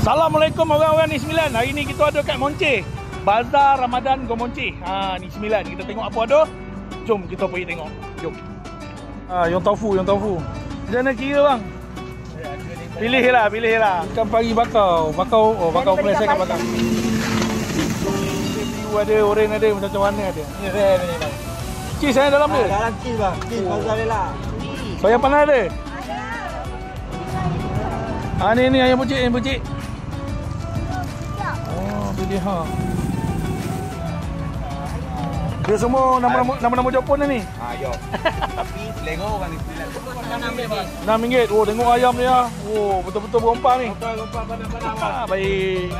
Assalamualaikum orang-orang ni 9. Hari ni kita ada kat Monche, Bazar Ramadan Go Monche. Ni 9. Kita tengok apa ada. Jom kita pergi tengok. Jom. Yang tofu. Macam mana kira bang? Pilih lah. Ikan pari bakau. Bakau boleh saya kat bakau. Biru ada, oren ada, macam mana ada. Ni rare ni bang. Cheese dalam dia? Dalam cheese bang. Cheese mozzarella. Soya panas ada? Ni ayam bucik. Oh, pilih ha. Dia semua nama-nama Jepun ni. Yo. Tapi selengok kan ni. RM6. Oh, tengok ayam dia. Oh, betul-betul berompang ni. Gompang padang. Baik.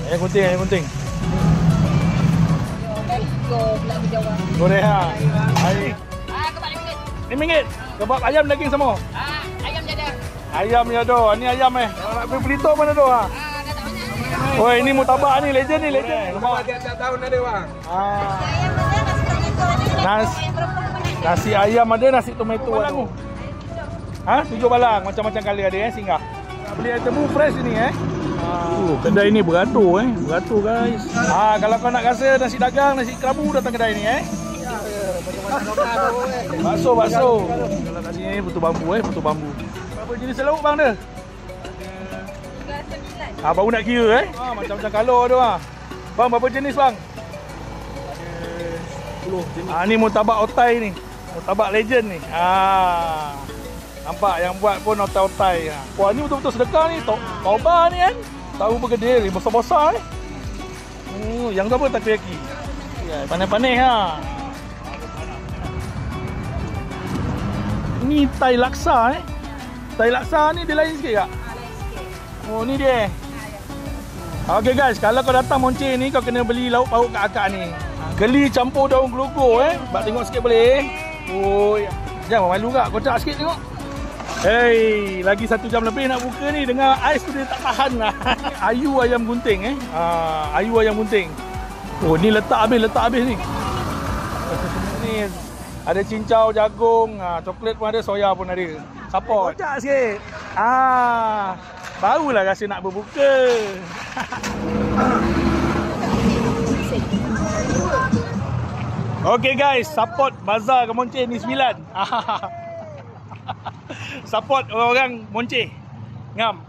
Ayam gunting. Goreng ha. Baik. Kebab RM5. RM5. Kebab ayam daging semua. Ayam je ada. Ayam ni ada. Ni ayam Nak beli pelito mana ada ha. Dah tak banyak. Oh, ini mutabak ni, legend ni. Tiap tahun ada bang. Nasi ayam ada, nasi tomato ada. 7 balang, macam-macam kali ada singgah. Beli item fresh ni kedai ni beratur guys. Kalau kau nak rasa nasi dagang, nasi kerabu, datang kedai ni Bakso. Kalau kat sini putu bambu. Berapa jenis lauk bang dia? 9. Baru nak kira macam-macam color ada Bang, berapa jenis bang? Ada 10 jenis. Ni murtabak otai ni. Murtabak legend ni. Nampak yang buat pun otai-otai. Wah, ni betul-betul sedekah ni. Toba ni kan. Tahu bergedil, besar-besar yang tu apa? Takoyaki. Panas-panas Ni Thai laksa Thai laksa ni dia lain sikit tak? Oh, ni dia. Okay guys, kalau kau datang Monche ni, kau kena beli lauk pauk kat akak ni. Geli campur daun gelogo Bak tengok sikit boleh. Oh, jangan malu kak, kocak sikit tengok. Hey, lagi 1 jam lebih nak buka ni. Dengan ais tu dia tak tahan lah. Ayu ayam gunting Ayu ayam gunting. Oh, ni letak habis ni. Ni ada cincau, jagung, coklat pun ada, soya pun ada. Support. Kocak sikit. Barulah rasa nak berbuka. Okay guys, support Bazar Monche ni 9. Support orang-orang Monche. Ngam.